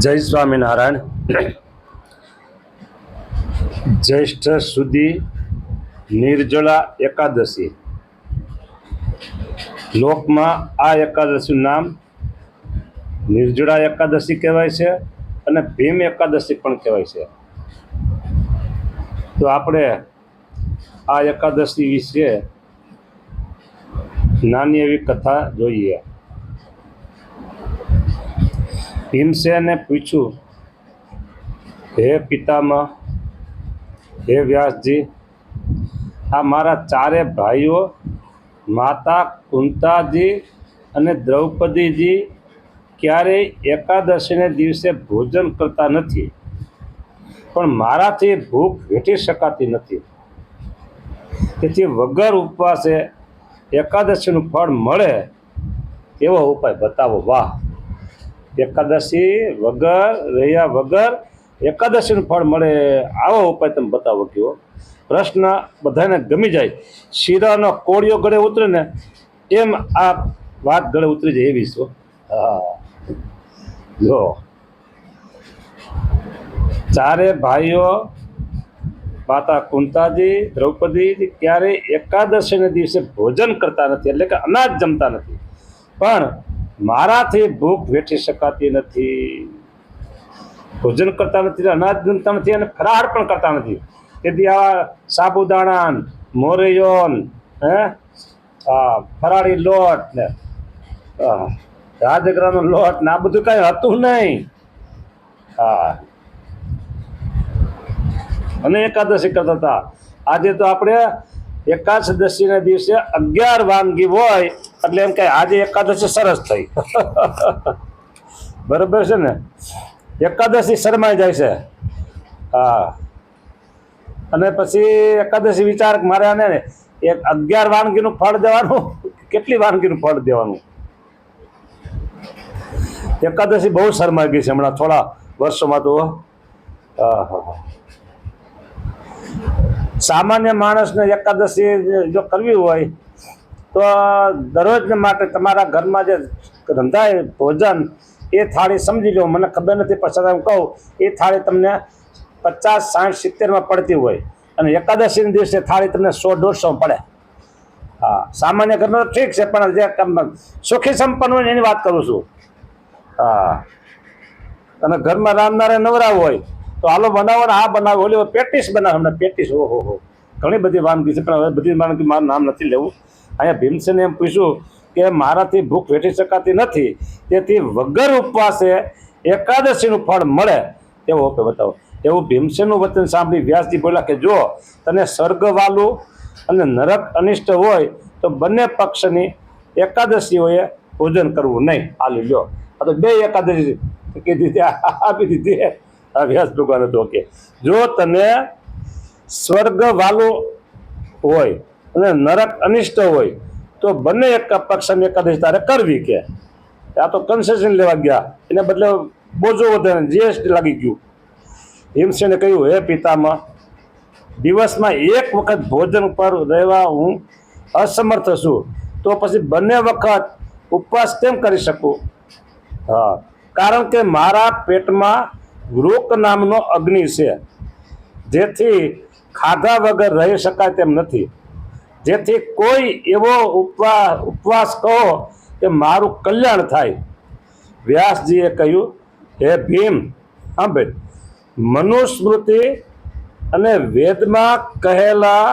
જય સ્વામિનારાયણ. જ્યેષ્ઠ સુધી નિર્જળા એકાદશી. લોકમાં આ એકાદશીનું નામ નિર્જળા એકાદશી કહેવાય છે અને ભીમ એકાદશી પણ કહેવાય છે. તો આપણે આ એકાદશી વિશે નાની એવી કથા જોઈએ. ભીમસેને પૂછ્યું, હે પિતામહ, હે વ્યાસજી, આ મારા ચારે ભાઈઓ માતા કુંતાજી અને દ્રૌપદીજી ક્યારેય એકાદશીને દિવસે ભોજન કરતા નથી, પણ મારાથી ભૂખ વેઠી શકાતી નથી. તેથી વગર ઉપવાસે એકાદશીનું ફળ મળે એવો ઉપાય બતાવો. વાહ! એકાદશી વગર રહ્યા વગર એકાદશીનું ફળ મળે આવો ઉપાય તમે બતાવો. કયો પ્રશ્ન બધાને ગમી જાય. શીરાનો કોળિયો ગળે ઉતરે ને એમ આ વાત ગળે ઉતરી જાય એવી છો. હા, જો ચારે ભાઈઓ માતા કુંતાજી દ્રૌપદીજી ક્યારેય એકાદશીના દિવસે ભોજન કરતા નથી, એટલે કે અનાજ જમતા નથી, પણ મારાથી ભૂખ વેઠી શકાતી નથી. ભોજન કરતા નથી, અનાજ જમતા નથી અને ફરાળ પણ કરતા નથી. તેથી આવા સાબુદાણા, મોરૈયોન, ફરાળી લોટ ને રાજગરાનો લોટ ને આ બધું કઈ હતું નહીં. હા, અને એકાદશી કરતા હતા. આજે તો આપણે એકાદશીના દિવસે 11 વાનગી હોય એટલે એમ કે આજે એકાદશી સરસ થઈ. બરોબર છે ને? એકાદશી શરમાઈ જાય છે. હા, અને પછી એકાદશી વિચાર મારે આને 11 વાનગીનું ફળ દેવાનું, કેટલી વાનગીનું ફળ દેવાનું. એકાદશી બહુ શરમાઈ ગઈ છે હમણાં થોડા વર્ષોમાં તો. સામાન્ય માણસને એકાદશી જો કરવી હોય તો દરરોજને માટે તમારા ઘરમાં જે રંધાય ભોજન એ થાળી સમજી લો. મને ખબર નથી પણ છતાં હું કહું, એ થાળી તમને 50, 60, 70માં પડતી હોય અને એકાદશીના દિવસે થાળી તમને 100, 150 પડે. હા, સામાન્ય ઘરમાં તો ઠીક છે, પણ જે સુખી સંપન્ન હોય એની વાત કરું છું. હા, અને ઘરમાં રાંધનારે નવરા હોય તો હાલો બનાવો ને આ બનાવો, ઓલી પેટીસ બનાવો. હમણાં પેટીસ, ઓહો ઘણી બધી વાનગી છે, પણ હવે બધી વાનગી મારું નામ નથી લેવું. અહીંયા ભીમસેને એમ પૂછ્યું કે મારાથી ભૂખ વેઠી શકાતી નથી, તેથી વગર ઉપવાસે એકાદશીનું ફળ મળે તેવો ઉપાય બતાવો. એવું ભીમસેનનું વચન સાંભળી વ્યાસજી બોલ્યા કે જો તને સ્વર્ગવાલું અને નરક અનિષ્ટ હોય તો બંને પક્ષની એકાદશીઓએ ભોજન કરવું નહીં. હાલી લ્યો, આ તો 2 એકાદશી કીધી, આપી દીધી. વ્યાસ ભગવાન હતો કે જો તને સ્વર્ગ વાલું હોય અને નરક અનિષ્ટ હોય તો બંને એક પક્ષની એકાદશી તારે કરવી. કે આ તો કન્સેશન લેવા ગયા, એને બદલે બોજો વધે, જીએસટી લાગી ગયું. ભીમસેને કહ્યું, હે પિતામહ, દિવસમાં એક વખત ભોજન પર રહેવા હું અસમર્થ છું, તો પછી બંને વખત ઉપવાસ કેમ કરી શકું? હા, કારણ કે મારા પેટમાં વૃક નામનો અગ્નિ છે, જેથી ખાધા વગર રહી શકાય તેમ નથી. જેથી કોઈ એવો ઉપવાસ કહો કે મારું કલ્યાણ થાય. વ્યાસજીએ કહ્યું, હે ભીમ, સાંભળ, મનુસ્મૃતિ અને વેદમાં કહેલા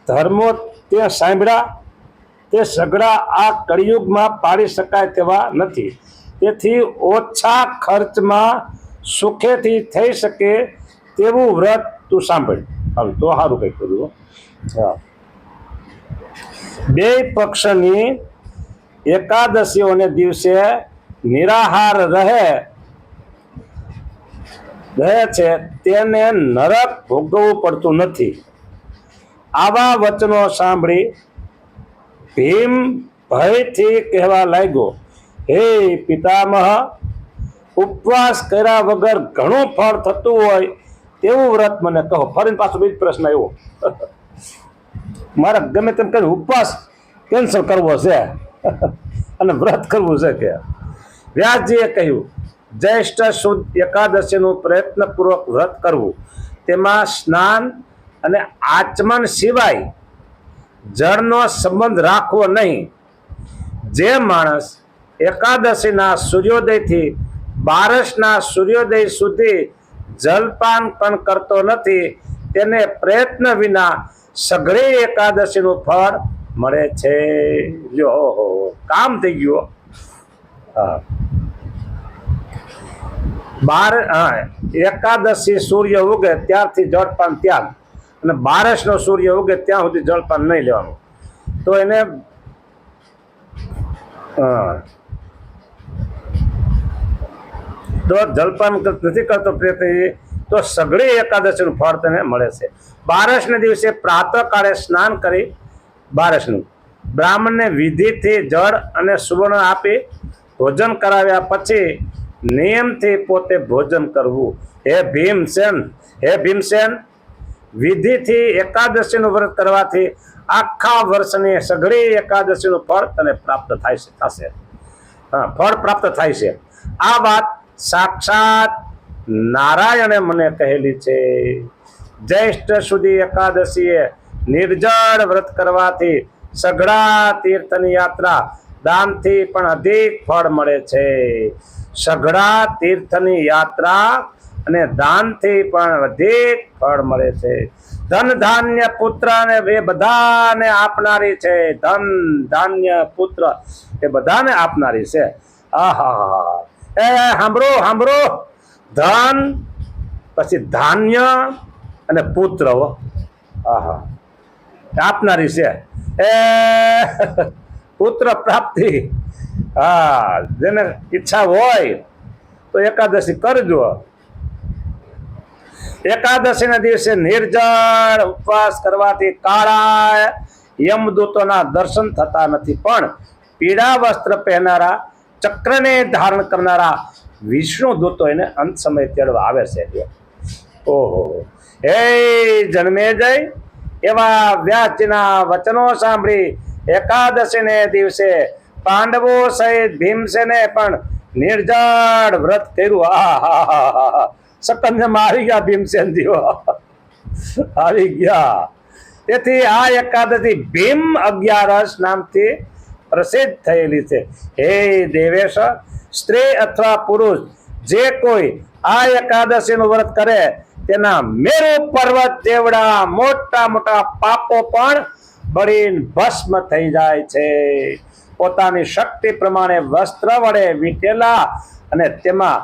ધર્મો તે સાંભળ્યા, તે સઘળા આ કળિયુગમાં પાડી શકાય તેવા નથી. તેથી ઓછા ખર્ચમાં સુખેથી થઈ શકે તેવું વ્રત તું સાંભળ. હવે તો સારું કંઈક કર્યું. હા, 2 પક્ષની એકાદશીઓને દિવસે નિરાહાર રહે છે તેને નરક ભોગવવું પડતું નથી. આવા વચનો સાંભળી ભીમ ભયથી કહેવા લાગ્યો, હે પિતામહ, ઉપવાસ કર્યા વગર ઘણું ફળ થતું હોય તેવું વ્રત મને કહો. ફરીને પાછો બીજો પ્રશ્ન આવ્યો, મારે ગમે તેમ કરીને ઉપવાસ કેન્સલ કરવો છે અને વ્રત કરવું છે. કે વ્યાસજીએ કહ્યું, જ્યેષ્ઠ સુદ એકાદશીનું પ્રયત્નપૂર્વક વ્રત કરવું, તેમાં સ્નાન અને આચમન સિવાય જળનો સંબંધ રાખવો નહીં. જે માણસ એકાદશીના સૂર્યોદયથી બારસના સૂર્યોદય સુધી જલપાન પણ કરતો નથી, તેને પ્રયત્ન વિના સઘળી એકાદશીનું ફળ મળે છે. જો કામ થઈ ગયું. એકાદશી સૂર્ય ઉગે ત્યારથી જળપાન ત્યાગ, અને બારસનો સૂર્ય ઉગે ત્યાં સુધી જળપાન નહીં લેવાનું. તો એને તો જલપાન નથી કરતો તો સઘળી એકાદશીનું ફળ તેને મળે છે. બારસના દિવસે પ્રાતઃકાળે સ્નાન કરી બારસનું બ્રાહ્મણને વિધિથી જળ અને સુવર્ણ આપી ભોજન કરાવ્યા પછી નિયમથી પોતે ભોજન કરવું. હે ભીમસેન, વિધિથી એકાદશીનું વ્રત કરવાથી આખા વર્ષની સઘળી એકાદશીનું ફળ તને પ્રાપ્ત થશે. ફળ પ્રાપ્ત થાય છે. આ વાત સાક્ષાત નારાયણે મને કહેલી છે. જ્યેષ્ઠ સુધી એકાદશીએ નિર્જળ વ્રત કરવાથી સઘળા તીર્થની યાત્રા દાનથી પણ અધિક ફળ મળે છે. સઘળા તીર્થની યાત્રા અને દાનથી પણ અધિક ફળ મળે છે. ધન ધાન્ય પુત્ર ને એ બધાને આપનારી છે. ધન ધાન્ય પુત્ર એ બધાને આપનારી છે. આહા, એ સાંભળો, ધન પછી ધાન્ય અને પુત્ર આહા આપનારી છે. એ પુત્ર પ્રાપ્તિ, જેને ઈચ્છા હોય તો એકાદશી કરજો. એકાદશીના દિવસે નિર્જળ ઉપવાસ કરવાથી કાળા યમદૂતોના દર્શન થતા નથી, પણ પીળા વસ્ત્ર પહેરનારા ચક્રને ધારણ કરનારા વિષ્ણુ દૂતો એને અંત સમય તેડવા આવે છે. ઓહો, હે જન્મેજય, એવા વ્યાસજીના વચનો સાંભળી એકાદશીને દિવસે પાંડવો સહિત ભીમસેને પણ નિર્જળ વ્રત કર્યું. આહા, સકંજમાં આવી ગયા ભીમસેનજી, આવી ગયા. તેથી આ એકાદશી ભીમ 11 નામથી પ્રસિદ્ધ થયેલી છે. હે દેવેશ, સ્ત્રી અથવા પુરુષ જે કોઈ આ એકાદશીનું વ્રત કરે તેના મેરુ પર્વત જેવડા મોટા મોટા પાપો પણ બળીને ભસ્મ થઈ જાય છે. પોતાની શક્તિ પ્રમાણે વસ્ત્ર વડે વીંટેલા અને તેમાં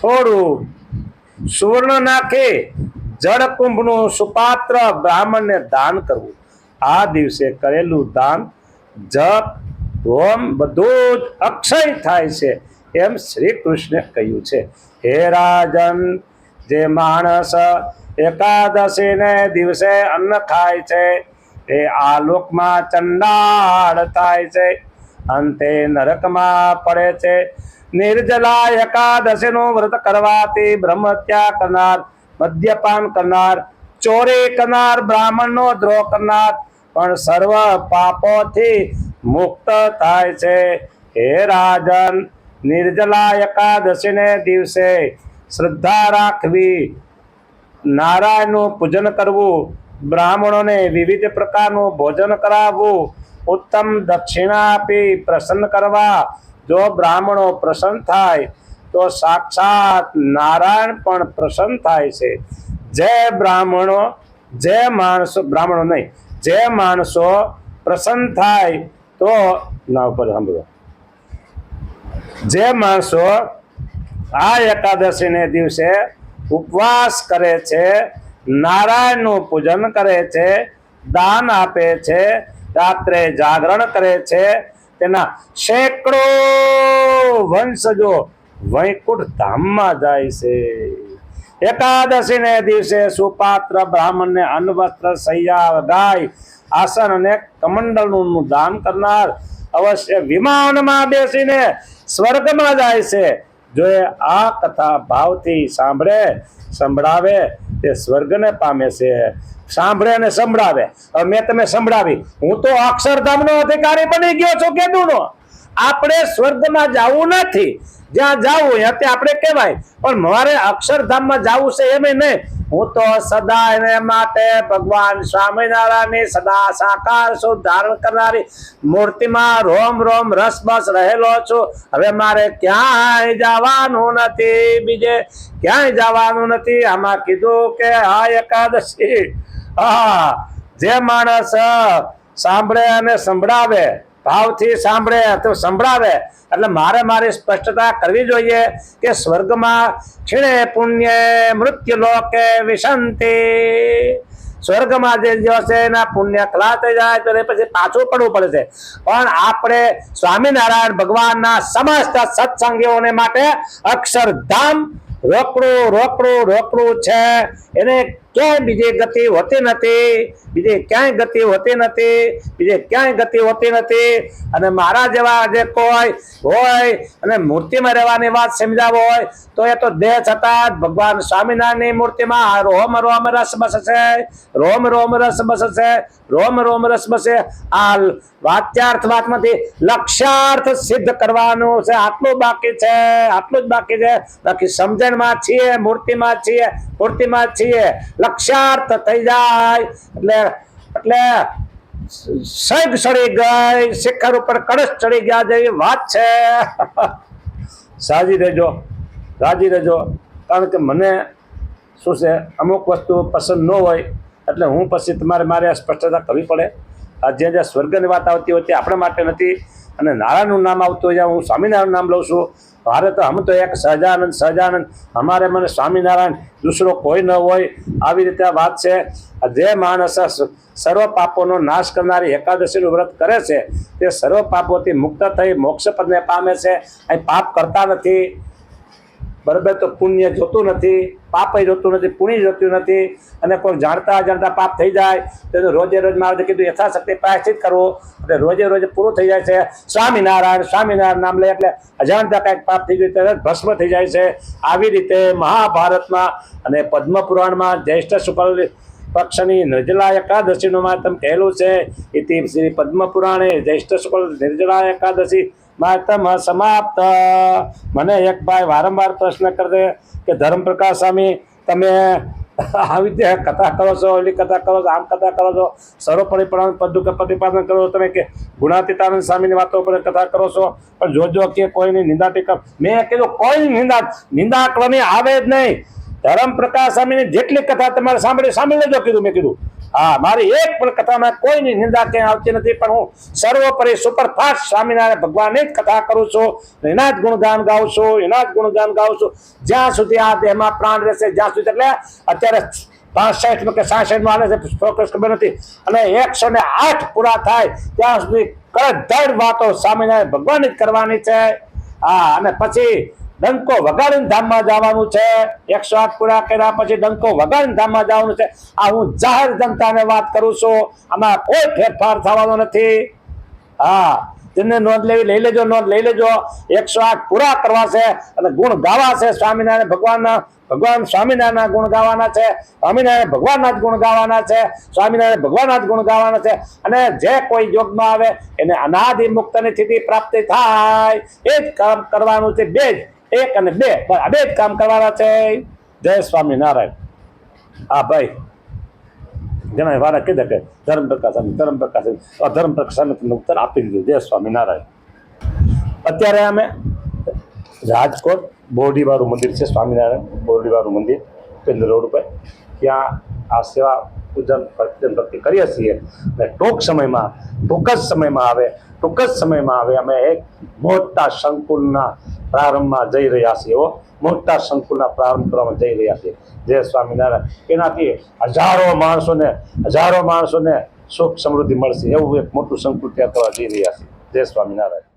થોડું સુવર્ણ નાખી જળકુંભનું સુપાત્ર બ્રાહ્મણને દાન કરવું. આ દિવસે કરેલું દાન, જપ, હોમ બધું જ અક્ષય થાય છે, એમ શ્રી કૃષ્ણે કહ્યું છે. હે રાજન, જે માણસ એકાદશીને દિવસે અન્ન ખાય છે એ આલોકમાં ચંડાળ થાય છે, અંતે નરકમાં પડે છે. નિર્જલા એકાદશીનું વ્રત કરવાથી બ્રહ્મત્યા કરનાર, મદ્યપાન કરનાર, ચોરી કરનાર, બ્રાહ્મણનો દ્રોહ કરનાર પણ સર્વ પાપોથી મુક્ત થાય છે. હે રાજન, નિર્જલા એકાદશીને દિવસે શ્રદ્ધા રાખવી, નારાયણનું પૂજન કરવું, બ્રાહ્મણોને વિવિધ પ્રકારનું ભોજન કરાવવું, ઉત્તમ દક્ષિણા આપી પ્રસન્ન કરવા. જો બ્રાહ્મણો પ્રસન્ન થાય તો સાક્ષાત નારાયણ પણ પ્રસન્ન થાય છે. જે માણસો પ્રસન્ન થાય તો ના ઉપર સાંભળો, જે માણસો આ એકાદશીને દિવસે ઉપવાસ કરે છે, નારાયણનું પૂજન કરે છે, દાન આપે છે, રાત્રે જાગરણ કરે છે, તેના સેંકડો વંશજો વૈકુંઠ ધામમાં જાય છે. એકાદશીને દિવસે સુપાત્ર બ્રાહ્મણને અન્ન, વસ્ત્ર, શૈયા, ગાય, આસન અને કમંડલનું દાન કરનાર અવશ્ય વિમાનમાં બેસીને સ્વર્ગમાં જાય છે. જો એ આ કથા ભાવથી સંભળાવે તે સ્વર્ગને પામે છે. સાંભળે અને સંભળાવે. હવે મેં તમે સંભળાવી, હું તો અક્ષરધામનો અધિકારી બની ગયો છું કેદુનો. આપણે સ્વર્ગમાં જવું નથી, જ્યાં જવું ત્યાંથી આપણે કહેવાય, પણ મારે અક્ષરધામમાં જવું છે એમ નહીં. હું તો સદા એને માટે ભગવાન સ્વામિનારાયણની સદા સાકાર સ્વરૂપ ધારણ કરનારી મૂર્તિમાં રોમ રોમ રસ બસ રહેલો છું. હવે મારે ક્યાંય જવાનું નથી, બીજે ક્યાંય જવાનું નથી. આમાં કીધું કે આ એકાદશી જે માણસ સાંભળે અને સંભળાવે, ભાવથી સાંભળે તો સંભળાવે, એટલે મારી સ્પષ્ટતા કરવી જોઈએ કે સ્વર્ગમાં ક્ષીણે પુણ્ય મૃત્યુ લોકે વિશંતિ, સ્વર્ગમાં જે દિવસે એના પુણ્ય ખલા થઈ જાય તો પછી પાછું પડવું પડે છે. પણ આપણે સ્વામિનારાયણ ભગવાનના સમસ્ત સત્સંગીઓને માટે અક્ષરધામ રોકડું રોકડું રોકડું છે. એને ક્યાંય બીજી ગતિ હોતી નથી, બીજે ક્યાંય ગતિ હોતી નથી, બીજે ક્યાંય ગતિ હોતી નથી. અને મારા જેવા જે કોઈ હોય અને મૂર્તિમાં રહેવાની વાત સમજાવો હોય તો એ તો દેહ છતાં ભગવાન સ્વામિનારાયણની મૂર્તિમાં રોમ રોમ રસ બસશે, રોમ રોમ રસ બસશે, રોમ રોમ રસ બસે. આ વાચ્યાર્થ વાતમાંથી લક્ષ્યાર્થ સિદ્ધ કરવાનું છે. આટલું બાકી છે, આટલું જ બાકી છે. બાકી સમજણમાં છીએ, મૂર્તિમાં છીએ, મૂર્તિમાં છીએ. લક્ષ્યાર્થ થઈ જાય એટલે સગ ચડી ગઈ, શિખર ઉપર કળશ ચડી ગયા જેવી વાત છે. રાજી રહેજો, રાજી રહેજો. કારણ કે મને શું છે, અમુક વસ્તુ પસંદ ન હોય એટલે હું પછી મારે સ્પષ્ટતા કરવી પડે. આ જે સ્વર્ગની વાત આવતી હોય તે આપણા માટે નથી, અને નારાયણનું નામ આવતું હોય હું સ્વામિનારાયણ નામ લઉં છું. મારે તો હમ તો એક સહજાનંદ સહજાનંદ, અમારે મને સ્વામિનારાયણ દૂસરો કોઈ ન હોય, આવી રીતે આ વાત છે. જે માણસ સર્વ પાપોનો નાશ કરનારી એકાદશીનું વ્રત કરે છે તે સર્વ પાપોથી મુક્ત થઈ મોક્ષ પદને પામે છે. અહીં પાપ કરતા નથી, બરાબર, તો પુણ્ય જોતું નથી, પાપ જોતું નથી, પુણ્ય જોતું નથી. અને કોઈ જાણતા અજાણતા પાપ થઈ જાય તો રોજે રોજ મારે કીધું યથાશક્તિ પ્રાયશ્ચિત કરવું, એટલે રોજે રોજે પૂરું થઈ જાય છે. સ્વામિનારાયણ સ્વામિનારાયણ નામ લે એટલે અજાણતા કંઈક પાપ થઈ ગયું ત્યારે ભસ્મ થઈ જાય છે. આવી રીતે મહાભારતમાં અને પદ્મ પુરાણમાં જ્યેષ્ઠ શુક્લ પક્ષની નિર્જલા એકાદશીનું માતમ કહેલું છે. ઇતિ શ્રી પદ્મ પુરાણે જ્યેષ્ઠ શુક્લ નિર્જલા એકાદશી માતમ સમાપ્ત. મને એક ભાઈ વારંવાર પ્રશ્ન કરે કે ધર્મપ્રકાશ સ્વામી તમે આવી રીતે કથા કરો છો, ઓલી કથા કરો છો, આમ કથા કરો છો, સર્વપરિપૂર્ણ પદ્ધુ પ્રતિપાદન કરો છો, તમે કે ગુણાતીતાનંદ સ્વામીની વાતો પર કથા કરો છો, પણ જોજો કે કોઈની નિંદા ટીકા. મેં કીધું કોઈ નિંદા કરવાની આવે જ નહીં. ધર્મપ્રકાશ સ્વામીની જેટલી કથા તમારે સાંભળી લેજો કીધું. મેં કીધું હા, મારી એક પણ કથામાં કોઈની નિંદા ક્યાંય આવતી નથી, પણ હું સર્વોપરી સુપરફાસ્ટ સ્વામિનારાયણ ભગવાનની જ કથા કરું છું, એના જ ગુણગાન ગાઉં છું, એના જ ગુણગાન ગાઉં છું જ્યાં સુધી આ દેહમાં પ્રાણ રહેશે, જ્યાં સુધી. એટલે અત્યારે 65 કે 66 આવે છે, ચોક્કસ ખબર નથી, અને 108 પૂરા થાય ત્યાં સુધી કડધડ વાતો સ્વામિનારાયણ ભગવાનની જ કરવાની છે. હા, અને પછી ડંકો વગાડીને ધામમાં જવાનું છે. 108 પૂરા કર્યા પછી ડંકો વગાડીને ધામમાં જવાનું છે. આ હું જાહેર જનતાને વાત કરું છું, આમાં કોઈ ફેરફાર થવાનો નથી. હા, જેને નોંધ લેવી લઈ લેજો, નોંધ લઈ લેજો. 108 પૂરા કરવા છે અને ગુણ ગાવા છે સ્વામિનારાયણ ભગવાનના. ભગવાન સ્વામિનારાયણના ગુણ ગાવાના છે, સ્વામિનારાયણ ભગવાનના જ ગુણ ગાવાના છે, સ્વામિનારાયણ ભગવાનના જ ગુણ ગાવાના છે. અને જે કોઈ યોગમાં આવે એને અનાદિ મુક્તની સ્થિતિ પ્રાપ્તિ થાય એ જ કામ કરવાનું છે. બે જ, એક અને બે, આ બે જ કામ કરવાના છે. જય સ્વામિનારાયણ. હા ભાઈ, ઘણા વારા કીધા કે ધર્મપ્રકાશ તમને ઉત્તર આપી દીધું. જય સ્વામિનારાયણ. અત્યારે અમે રાજકોટ બોરડીવાળું મંદિર છે, સ્વામિનારાયણ બોરડીવાળું મંદિર કેન્દ્ર રોડ ઉપર, ત્યાં આ સેવા પૂજન ભક્તિ કરીએ છીએ. અને ટૂંક જ સમયમાં આવે અમે એક મોટા સંકુલના પ્રારંભમાં જઈ રહ્યા છીએ. મોટા સંકુલના પ્રારંભ કરવામાં જઈ રહ્યા છીએ. જય સ્વામિનારાયણ. એનાથી હજારો માણસોને સુખ સમૃદ્ધિ મળશે એવું એક મોટું સંકુલ ત્યાં કરવા જઈ રહ્યા છીએ. જય સ્વામિનારાયણ.